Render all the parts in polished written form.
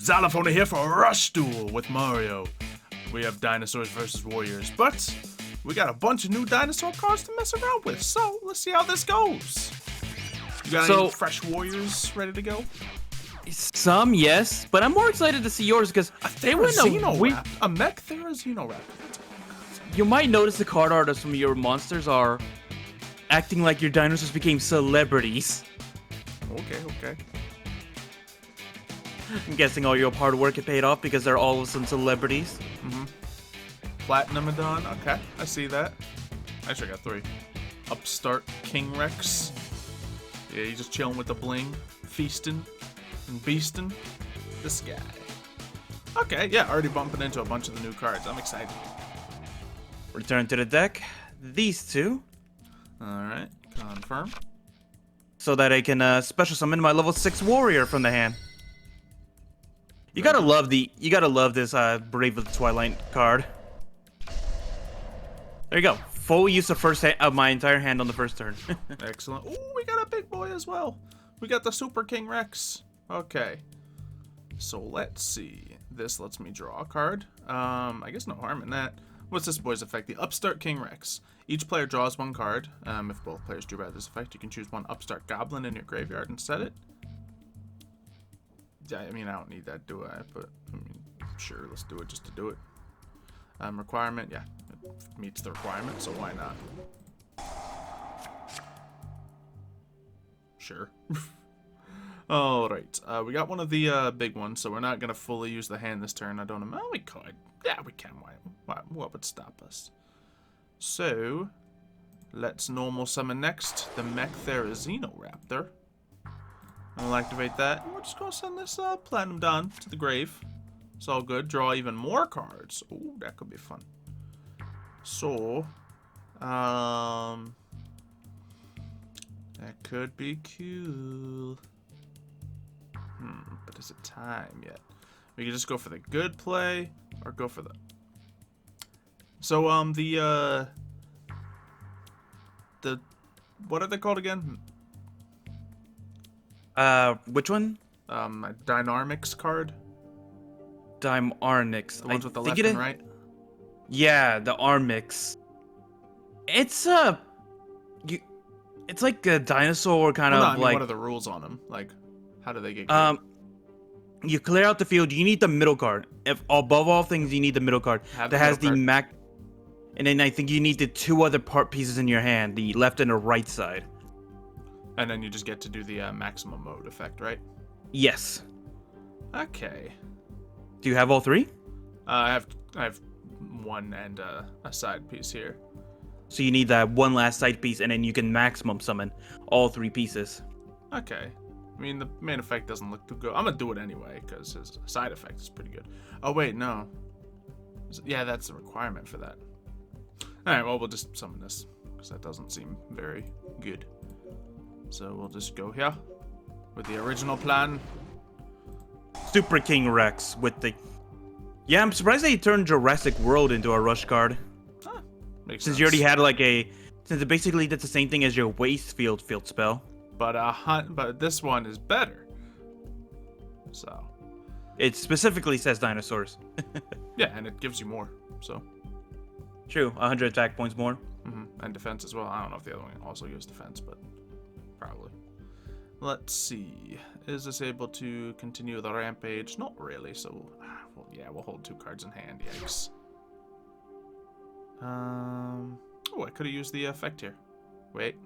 Xylophoney here for a Rush Duel with Mario. We have dinosaurs versus warriors, but we got a bunch of new dinosaur cards to mess around with, so let's see how this goes. You got any fresh warriors ready to go? Some, yes, but I'm more excited to see yours because they were a mech Xylophoney. You might notice the card art of some of your monsters are acting like your dinosaurs became celebrities. Okay. I'm guessing all your hard work had paid off because they're all of some celebrities. Platinumodon, okay, I see that. Actually, I got 3. Upstart King Rex. Yeah, he's just chilling with the bling, feasting and beasting. This guy. Okay, yeah, already bumping into a bunch of the new cards. I'm excited. Return to the deck. These two. Alright, confirm. So that I can special summon my level 6 warrior from the hand. You gotta love this Brave of the Twilight card. There you go. Full use of my entire hand on the first turn. Excellent. Ooh, we got a big boy as well. We got the Super King Rex. Okay. So let's see. This lets me draw a card. I guess no harm in that. What's this boy's effect? The Upstart King Rex. Each player draws 1 card. If both players drew by this effect, you can choose 1 Upstart Goblin in your graveyard and set it. Yeah, I mean, I don't need that, do I? But, I mean, sure, let's do it just to do it. Requirement, yeah, it meets the requirement, so why not? Sure. Alright, we got one of the big ones, so we're not going to fully use the hand this turn. I don't know. Oh, we could. Yeah, we can. What would stop us? So, let's normal summon next the mech Xylophoney. I'll activate that. We're just going to send this Platinumodon to the grave. It's all good. Draw even more cards. Ooh, that could be fun. So, that could be cool. But is it time yet? We can just go for the good play or go for the... So, the what are they called again? Which one? Dynarmix card. Dynarmix. The ones with the left and right. Yeah, the Armix. It's it's like a dinosaur kind of I mean, like. What are the rules on them? Like, how do they get good? You clear out the field. You need the middle card. If above all things, you need the middle card that has the Mac. And then I think you need the 2 other part pieces in your hand, the left and the right side. And then you just get to do the maximum mode effect, right? Yes. Okay. Do you have all 3? I have 1 and a side piece here. So you need that 1 last side piece, and then you can maximum summon all 3 pieces. Okay. I mean, the main effect doesn't look too good. I'm gonna do it anyway, because his side effect is pretty good. Oh, wait, no. Yeah, that's the requirement for that. Alright, well, we'll just summon this, because that doesn't seem very good. So we'll just go here with the original plan. Super King Rex with the... Yeah, I'm surprised they turned Jurassic World into a rush card. Makes Since sense. you already had like a... Since it basically did the same thing as your Waste Field spell. But this one is better. So. It specifically says dinosaurs. Yeah, and it gives you more, so. True, 100 attack points more. And defense as well. I don't know if the other one also gives defense, but probably. Let's see. Is this able to continue the rampage? Not really, so... Well, yeah, we'll hold 2 cards in hand, yikes. Oh, I could have used the effect here. Wait.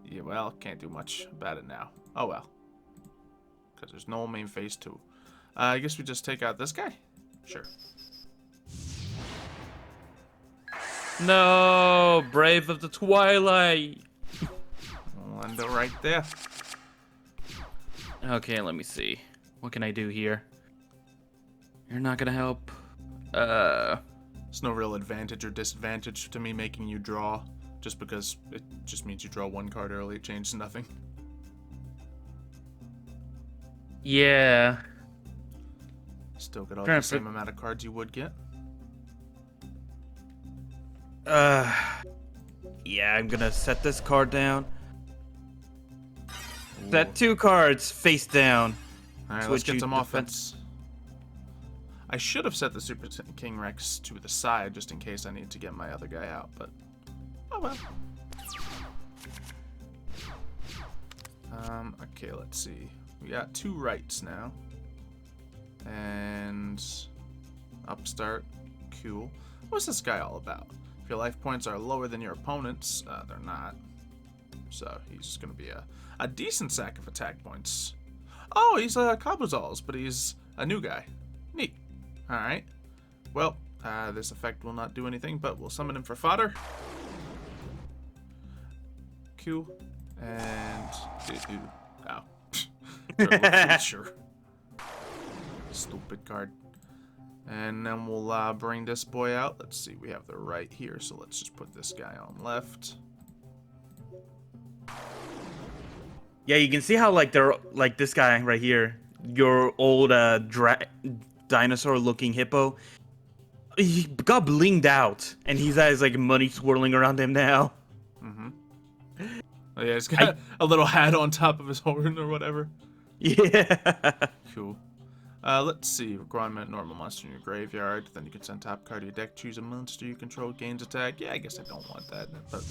Yeah, well, can't do much about it now. Oh, well. Because there's no main phase 2. I guess we just take out this guy? Sure. No, Brave of the Twilight. Window right there. Okay, let me see. What can I do here? You're not gonna help. There's no real advantage or disadvantage to me making you draw, just because it just means you draw 1 card early. It changes nothing. Yeah. Still get all the same amount of cards you would get. Yeah, I'm gonna set this card down. Set 2 cards face down. Alright, let's get some offense. I should have set the Super King Rex to the side just in case I need to get my other guy out, but oh well. Okay, let's see. We got 2 rights now. And upstart. Cool. What's this guy all about? If your life points are lower than your opponent's, they're not. So he's just going to be a decent sack of attack points. Oh, he's Kabuzals, but he's a new guy. Neat. Alright. Well, this effect will not do anything, but we'll summon him for fodder. Cool. And... Ow. Sure. Stupid card. And then we'll bring this boy out. Let's see, we have the right here, so let's just put this guy on left. Yeah, you can see how like they're like this guy right here, your old dinosaur-looking hippo. He got blinged out, and he has like money swirling around him now. Mm-hmm. Oh yeah, he's got a little hat on top of his horn or whatever. Yeah. Cool. Let's see. Requirement: normal monster in your graveyard. Then you can send top card of your deck. Choose a monster you control. Gains attack. Yeah, I guess I don't want that, but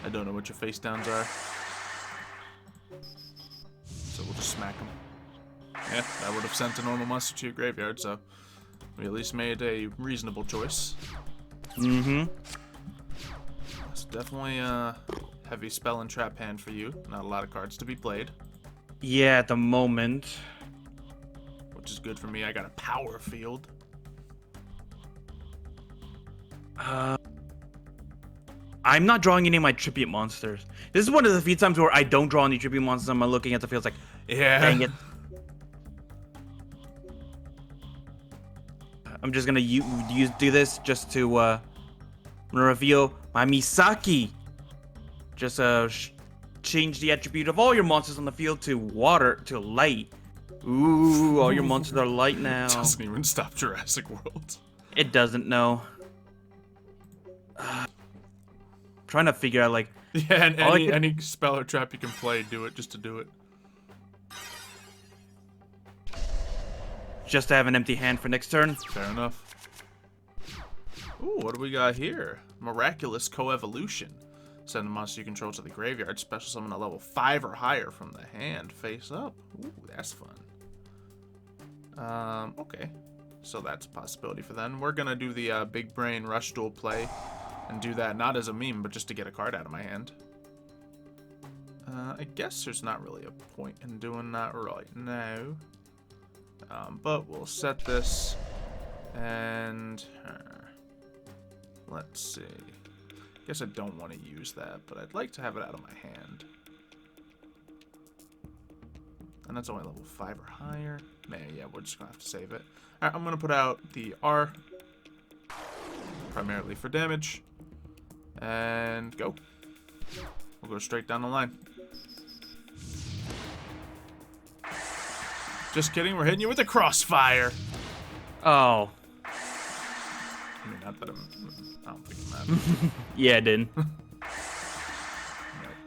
I don't know what your face downs are. So we'll just smack him. Yeah, that would have sent a normal monster to your graveyard, so we at least made a reasonable choice. Mm-hmm. It's definitely a heavy spell and trap hand for you. Not a lot of cards to be played. Yeah, at the moment. Which is good for me. I got a power field. I'm not drawing any of my tribute monsters. This is one of the few times where I don't draw any tribute monsters. I'm looking at the field like, yeah. Dang it. I'm just gonna do this just to reveal my Misaki. Just change the attribute of all your monsters on the field to water, to light. Ooh, all your monsters are light now. Doesn't even stop Jurassic World. It doesn't know. Trying to figure out like. Yeah, and any spell or trap you can play, do it just to do it. Just to have an empty hand for next turn. Fair enough. Ooh, what do we got here? Miraculous Coevolution. Send a monster you control to the graveyard. Special summon a level 5 or higher from the hand. Face up. Ooh, that's fun. Okay. So that's a possibility for them. We're gonna do the Big Brain Rush Duel play. And do that not as a meme, but just to get a card out of my hand. I guess there's not really a point in doing that right now. But we'll set this. And... let's see. Guess I don't want to use that, but I'd like to have it out of my hand. And that's only level 5 or higher. Man, yeah, we're just going to have to save it. Alright, I'm going to put out the R. Primarily for damage. And go. We'll go straight down the line. Just kidding, we're hitting you with a crossfire. Oh. I mean, not that I don't think it matters. Yeah, it didn't. Yeah,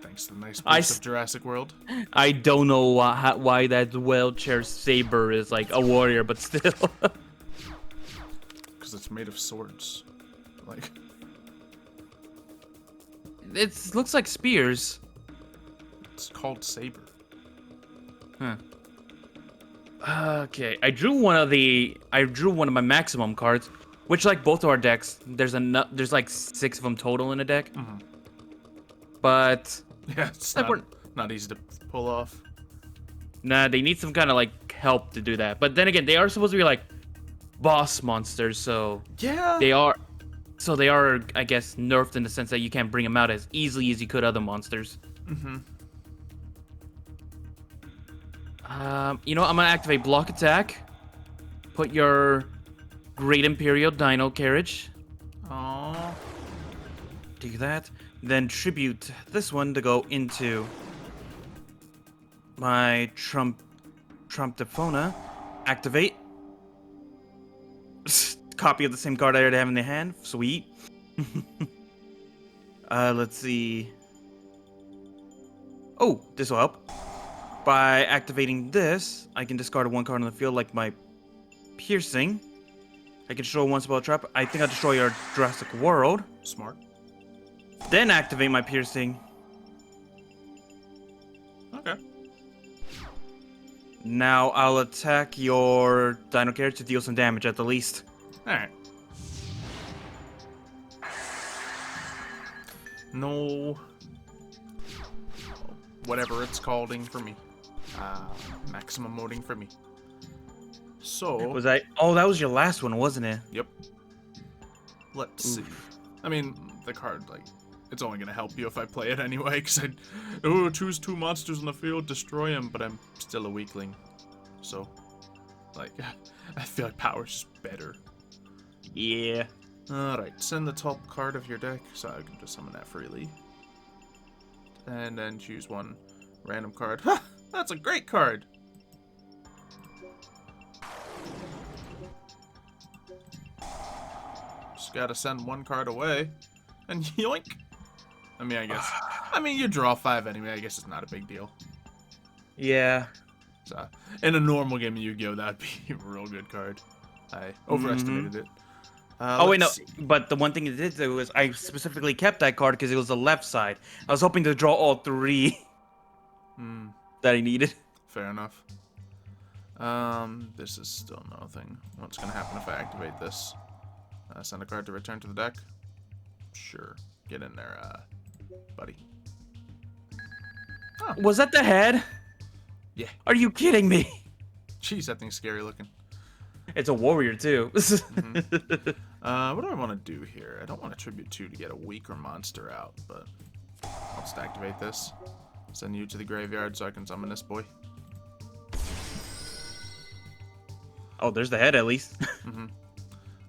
thanks to the nice boost of Jurassic World. I don't know why that wheelchair saber is like a warrior, but still. Because it's made of swords. Like. It looks like spears. It's called saber. Huh. Okay, I drew one of my maximum cards, which like both of our decks, there's like 6 of them total in a deck. Mm-hmm. But yeah, it's not easy to pull off. Nah, they need some kind of like help to do that. But then again, they are supposed to be like boss monsters, so yeah, they are, I guess, nerfed in the sense that you can't bring them out as easily as you could other monsters. Mm-hmm. You know, I'm gonna activate block attack. Put your Great Imperial Dino carriage. Aww. Do that. Then tribute this one to go into my Trumptafona. Activate. Copy of the same card I already have in the hand. Sweet. Let's see. Oh, this will help. by activating this, I can discard one card on the field, like my piercing. I can destroy one spell trap. I think I'll destroy your Jurassic World. Smart. Then activate my piercing. Okay. Now I'll attack your Dino character to deal some damage at the least. Alright. No. Whatever it's calling for me. Maximum moding for me. So. Was I? Oh, that was your last one, wasn't it? Yep. Let's see. I mean, the card, like, it's only gonna help you if I play it anyway, because choose 2 monsters on the field, destroy them, but I'm still a weakling. So, like, I feel like power's just better. Yeah. Alright, send the top card of your deck, so I can just summon that freely. And then choose one random card. Ha! That's a great card! Just gotta send one card away. And yoink! I mean, I guess. I mean, you draw 5 anyway. I guess it's not a big deal. Yeah. So, in a normal game of Yu-Gi-Oh, that'd be a real good card. I overestimated it. Oh wait, no. See. But the one thing it did do was I specifically kept that card because it was the left side. I was hoping to draw all 3 that I needed. Fair enough. This is still nothing. What's gonna happen if I activate this? Send a card to return to the deck? Sure. Get in there, buddy. Oh. Was that the head? Yeah. Are you kidding me? Jeez, that thing's scary looking. It's a warrior too. What do I want to do here? I don't want to tribute 2 to get a weaker monster out, but I'll just activate this. Send you to the graveyard so I can summon this boy. Oh, there's the head at least.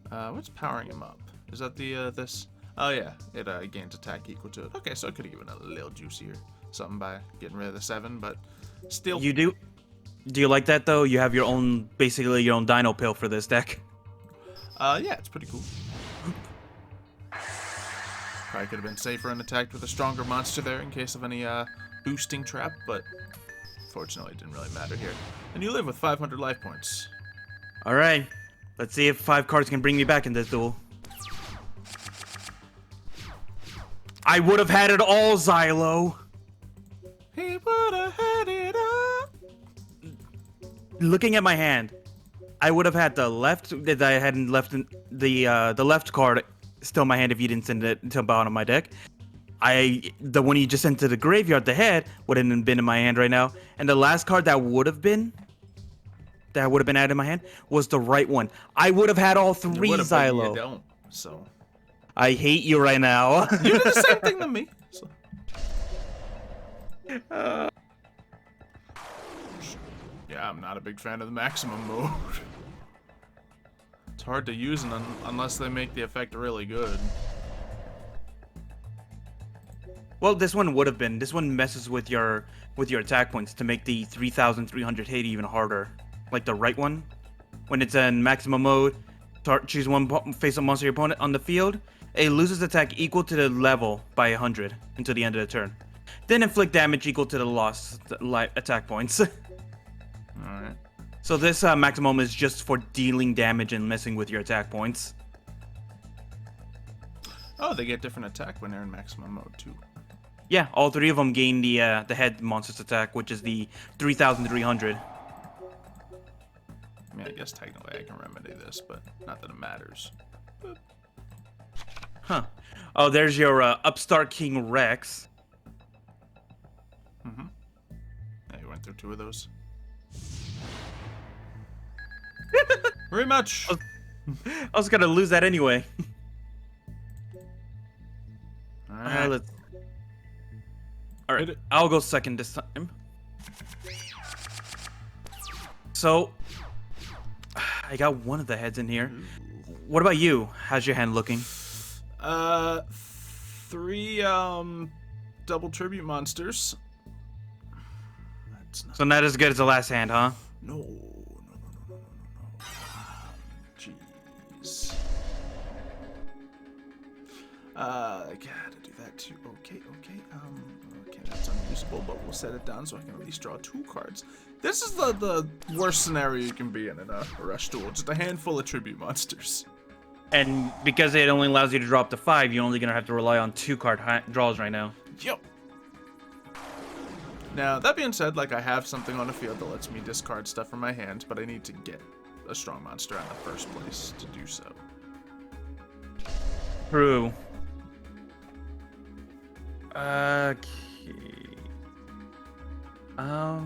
What's powering him up? Is that the, this? Oh yeah, it gains attack equal to it. Okay, so I could have given it a little juicier something by getting rid of the 7, but still. You do? Do you like that though? You have your own, basically your own Dino pill for this deck. Yeah, it's pretty cool. Probably could have been safer and attacked with a stronger monster there in case of any boosting trap, but fortunately it didn't really matter here. And you live with 500 life points. All right, let's see if 5 cards can bring me back in this duel. I would have had it all, Xylo. He would have had it all. Looking at my hand, I would have had the left that I hadn't left in the left card still in my hand if you didn't send it to the bottom of my deck. The one you just sent to the graveyard, the head, wouldn't have been in my hand right now. And the last card that would have been added in my hand was the right one. I would have had all 3, Xylo. You don't, so. I hate you right now. You did the same thing to me. So. Yeah, I'm not a big fan of the maximum mode. It's hard to use unless they make the effect really good. Well, this one would have been. This one messes with your attack points to make the 3,300 hit even harder. Like the right one, when it's in maximum mode, choose one face-up monster your opponent on the field. It loses attack equal to the level by 100 until the end of the turn. Then inflict damage equal to the lost attack points. Alright. So this maximum is just for dealing damage and messing with your attack points. Oh, they get different attack when they're in maximum mode too. Yeah, all 3 of them gain the head monster's attack, which is the 3,300. I mean, I guess technically I can remedy this, but not that it matters. Boop. Huh. Oh, there's your Upstart King Rex. Yeah, you went through 2 of those. Very much. I was gonna lose that anyway. Alright. Alright, I'll go second this time. So, I got one of the heads in here. What about you? How's your hand looking? 3 double tribute monsters. That's not. So not as good as the last hand, huh? No. Jeez. I gotta do that too. Okay. Okay, that's unusable, but we'll set it down so I can at least draw 2 cards. This is the worst scenario you can be in a rush duel. Just a handful of tribute monsters. And because it only allows you to drop to 5, you're only gonna have to rely on 2 card draws right now. Yep. Now, that being said, like, I have something on the field that lets me discard stuff from my hand, but I need to get a strong monster in the first place to do so. True. Okay. Yeah,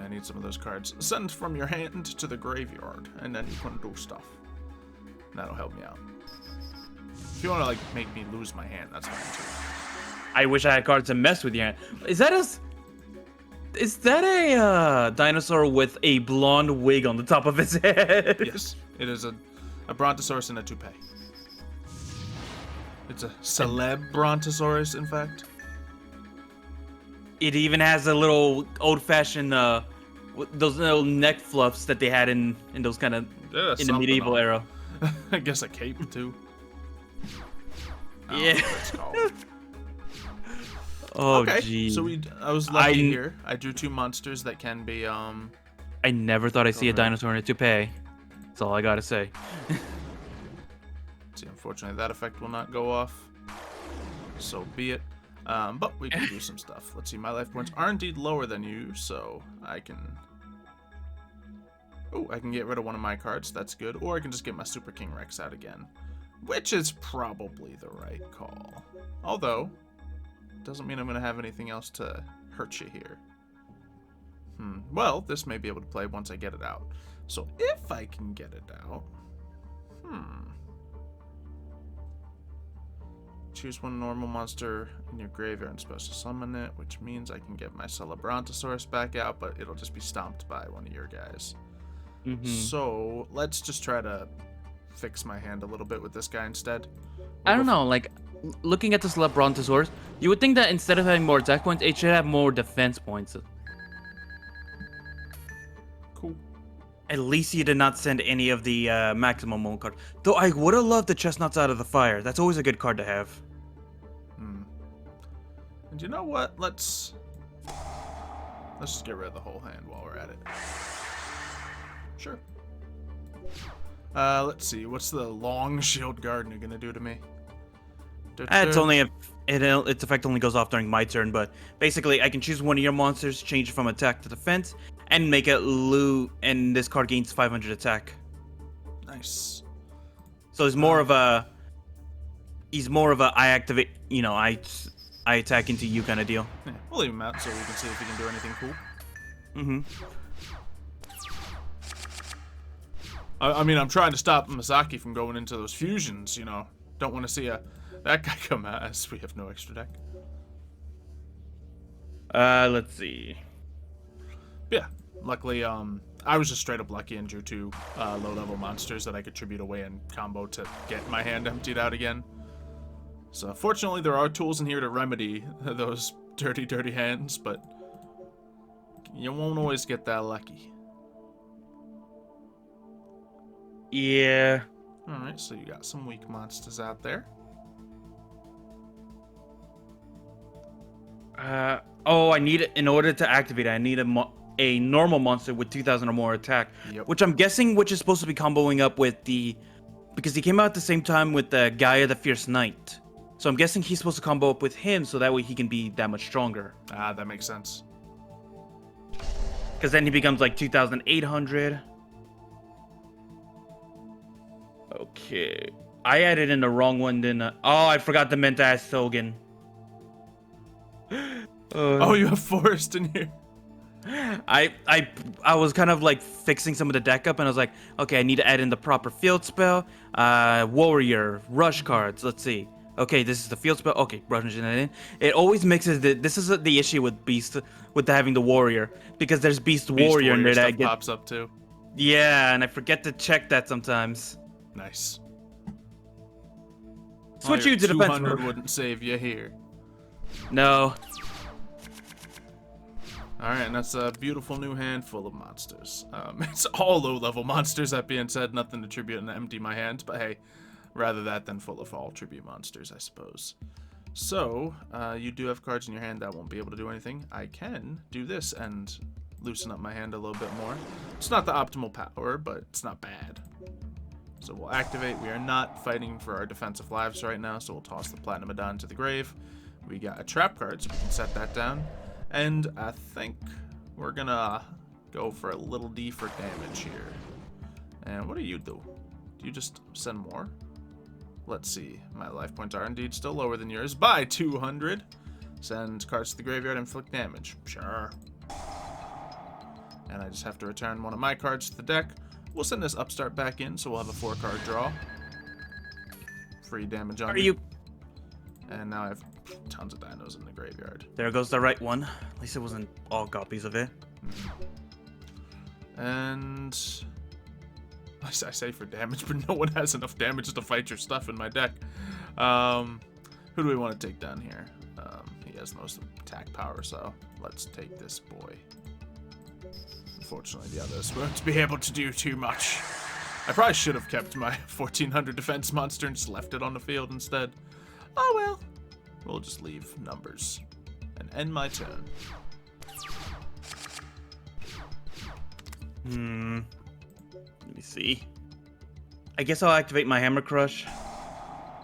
I need some of those cards. Send from your hand to the graveyard, and then you can do stuff. That'll help me out. If you want to, like, make me lose my hand, that's fine, too. I wish I had cards to mess with your hand. Is that a dinosaur with a blonde wig on the top of his head? Yes, it is a brontosaurus and a toupee. It's a celeb brontosaurus, in fact. It even has a little old-fashioned, those little neck fluffs that they had in those kind of, in the medieval era. I guess a cape, too. Yeah. Oh, okay, geez. so I was lucky here. I drew 2 monsters that can be, I never thought I'd see a dinosaur in a toupee. That's all I gotta say. See, unfortunately, that effect will not go off. So be it. But we can do some stuff. Let's see, my life points are indeed lower than you, so I can... Oh, I can get rid of one of my cards. That's good. Or I can just get my Super King Rex out again. Which is probably the right call. Although, doesn't mean I'm going to have anything else to hurt you here. Well, this may be able to play once I get it out. So if I can get it out... Choose one normal monster in your graveyard and special summon it, which means I can get my Celebrontosaurus back out, but it'll just be stomped by one of your guys. So let's just try to fix my hand a little bit with this guy instead. I don't know, like, looking at the Celebrontosaurus, you would think that instead of having more attack points, it should have more defense points. Cool. At least you did not send any of the maximum mode card. Though I would have loved the Chestnuts Out of the Fire. That's always a good card to have. And you know what? Let's just get rid of the whole hand while we're at it. Sure. Let's see. What's the long shield gardener gonna do to me? It's only its effect only goes off during my turn, but basically I can choose one of your monsters, change it from attack to defense, and make it loot, and this card gains 500 attack. Nice. So it's more of a I activate, you know, I attack into you kind of deal. Yeah, we'll leave him out so we can see if he can do anything cool. I mean, I'm trying to stop Masaki from going into those fusions, you know. Don't want to see that guy come at us. We have no extra deck. Let's see. Yeah, luckily, I was just straight up lucky and drew 2 low-level monsters that I could tribute away and combo to get my hand emptied out again. So fortunately, there are tools in here to remedy those dirty, dirty hands, but you won't always get that lucky. Yeah. Alright, so you got some weak monsters out there. Oh, in order to activate it, I need a normal monster with 2,000 or more attack. Yep. Which I'm guessing is supposed to be comboing up with because he came out at the same time with the Gaia the Fierce Knight. So I'm guessing he's supposed to combo up with him so that way he can be that much stronger. Ah, that makes sense. Because then he becomes like 2,800. Okay. I added in the wrong one, didn't I? Oh, I forgot the meant to ask Sogan. Oh, you have Forest in here. I was kind of like fixing some of the deck up, and I was like, okay, I need to add in the proper field spell, warrior, rush cards. Let's see. Okay, this is the field spell. Okay, rushing it in. It always mixes this is the issue with Beast, with having the warrior, because there's Beast Warrior in there that pops up too. Yeah, and I forget to check that sometimes. Nice. Switch you to defense. 200 wouldn't save you here. No. Alright, and that's a beautiful new hand full of monsters. It's all low-level monsters, that being said. Nothing to tribute and empty my hand, but hey, Rather that than full of all tribute monsters, I suppose. So, you do have cards in your hand that won't be able to do anything. I can do this and loosen up my hand a little bit more. It's not the optimal power, but it's not bad. So we'll activate. We are not fighting for our defensive lives right now, so we'll toss the Platinum to the grave. We got a trap card, so we can set that down. And I think we're gonna go for a little D for damage here. And what do you do? Do you just send more? Let's see. My life points are indeed still lower than yours by 200. Send cards to the graveyard and inflict damage. Sure. And I just have to return one of my cards to the deck. We'll send this upstart back in, so we'll have a 4-card draw. Free damage on you. And now I have tons of dinos in the graveyard. There goes the right one. At least it wasn't all copies of it. And I say for damage, but no one has enough damage to fight your stuff in my deck. Who do we want to take down here? He has most attack power, so let's take this boy. Unfortunately, the others won't be able to do too much. I probably should have kept my 1400 defense monster and just left it on the field instead. Oh well. We'll just leave numbers and end my turn. Let me see. I guess I'll activate my Hammer Crush.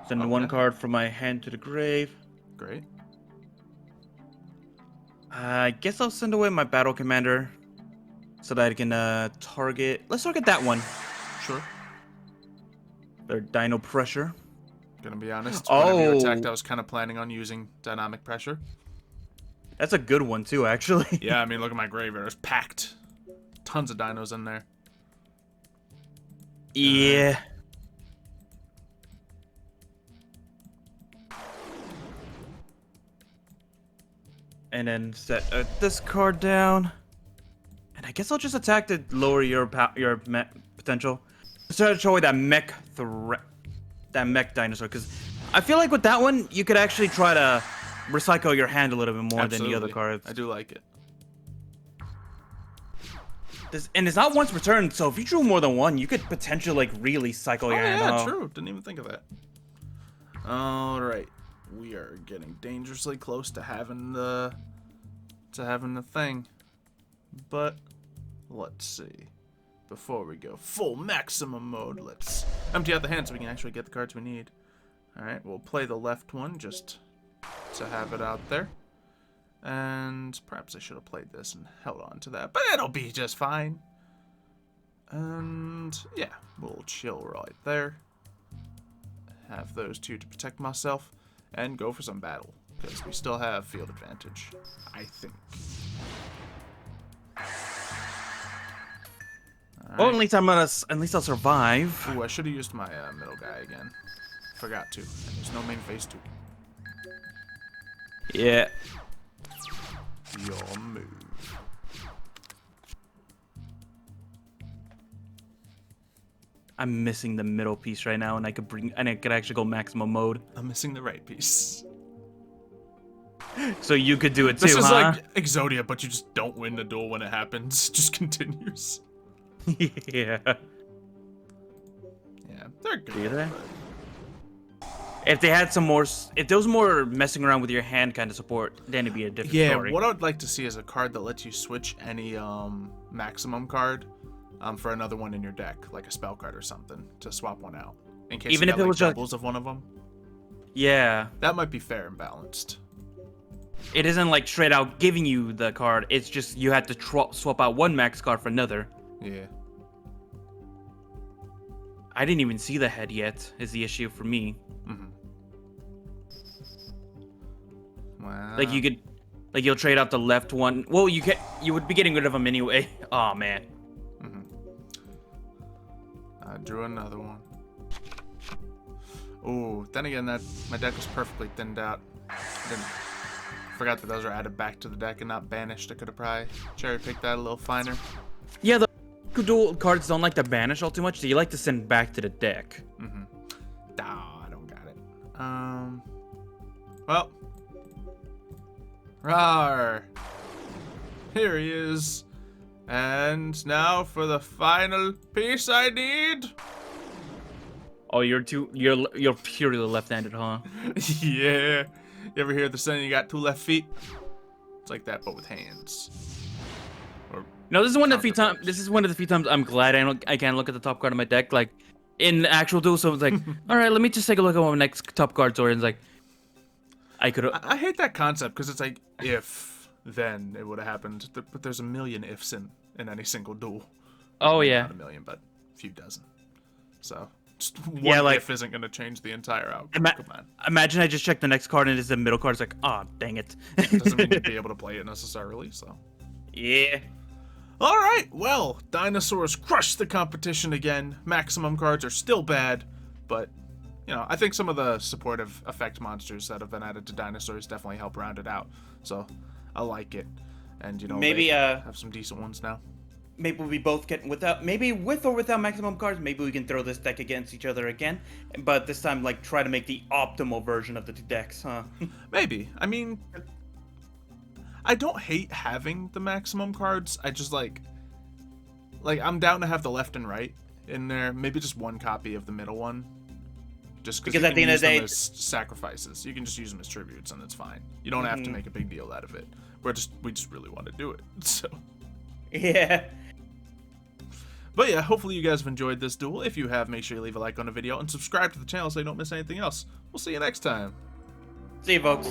Send one card from my hand to the grave. Great. I guess I'll send away my Battle Commander so that I can target. Let's target that one. Sure. Their Dino Pressure. Gonna be honest. Whenever you attacked, I was kind of planning on using Dynamic Pressure. That's a good one too, actually. Yeah, I mean, look at my graveyard. It's packed. Tons of dinos in there. Yeah. And then set this card down. And I guess I'll just attack to lower your mech potential. Just try to show away that mech threat, that mech dinosaur. Because I feel like with that one, you could actually try to recycle your hand a little bit more than the other cards. I do like it. And it's not once per turn, so if you drew more than one, you could potentially like really cycle your hand. Yeah, true. Didn't even think of that. All right, we are getting dangerously close to having the thing, but let's see. Before we go full maximum mode, let's empty out the hand so we can actually get the cards we need. All right, we'll play the left one just to have it out there. And perhaps I should have played this and held on to that, but it'll be just fine. And yeah, we'll chill right there. Have those two to protect myself and go for some battle because we still have field advantage, I think. Right. Well, at least I'll survive. Ooh, I should have used my middle guy again. Forgot to. And there's no main phase 2. Yeah. Your move. I'm missing the middle piece right now, and I could actually go maximum mode. I'm missing the right piece. So you could do it too, This is huh? like Exodia, but you just don't win the duel when it happens. It just continues. Yeah. Yeah, they're good. Do they? If they had some more, if there was more messing around with your hand kind of support, then it'd be a different story. Yeah, what I would like to see is a card that lets you switch any maximum card for another one in your deck, like a spell card or something, to swap one out. In case Even you if got, it was doubles of one of them. Yeah. That might be fair and balanced. It isn't like straight out giving you the card. It's just you had to swap out one max card for another. Yeah. I didn't even see the head yet, is the issue for me. Mm-hmm. Wow. Like you could, like you'll trade out the left one. Well, you would be getting rid of them anyway. Oh man. Mm-hmm. I drew another one. Ooh, then again, my deck was perfectly thinned out. Forgot that those are added back to the deck and not banished. I could have probably cherry-picked that a little finer. Yeah, the dual cards don't like to banish all too much, so you like to send back to the deck. Mm-hmm. Nah, I don't got it. Well. Rawr. Here he is. And now for the final piece I need. Oh, you're purely left-handed, huh? Yeah. You ever hear the saying you got 2 left feet? It's like that, but with hands. Or No, this is one of the few times. counterparts. This is one of the few times I'm glad I can look at the top card of my deck. Like in the actual duel, someone's like, "All right, let me just take a look at what my next top cards are." And it's like, I could. I hate that concept because it's like, if, then it would have happened. But there's a million ifs in any single duel. Oh Maybe yeah. Not a million, but a few dozen. So, just Yeah, one like- if isn't going to change the entire outcome. Come on. Imagine I just check the next card and it's the middle card. It's like, oh, dang it. Doesn't mean you'd be able to play it necessarily, so. Yeah. Alright, well, dinosaurs crushed the competition again. Maximum cards are still bad, but, you know, I think some of the supportive effect monsters that have been added to dinosaurs definitely help round it out. So, I like it. And, you know, Maybe, they have some decent ones now. Maybe we both get maybe with or without maximum cards. Maybe we can throw this deck against each other again, but this time like try to make the optimal version of the two decks, huh? Maybe. I mean, I don't hate having the maximum cards. I just like I'm down to have the left and right in there. Maybe just one copy of the middle one. Just because at the end of the day, as sacrifices. You can just use them as tributes, and it's fine. You don't have to make a big deal out of it. We just really want to do it. So. Yeah. But yeah, hopefully you guys have enjoyed this duel. If you have, make sure you leave a like on the video and subscribe to the channel so you don't miss anything else. We'll see you next time. See you, folks.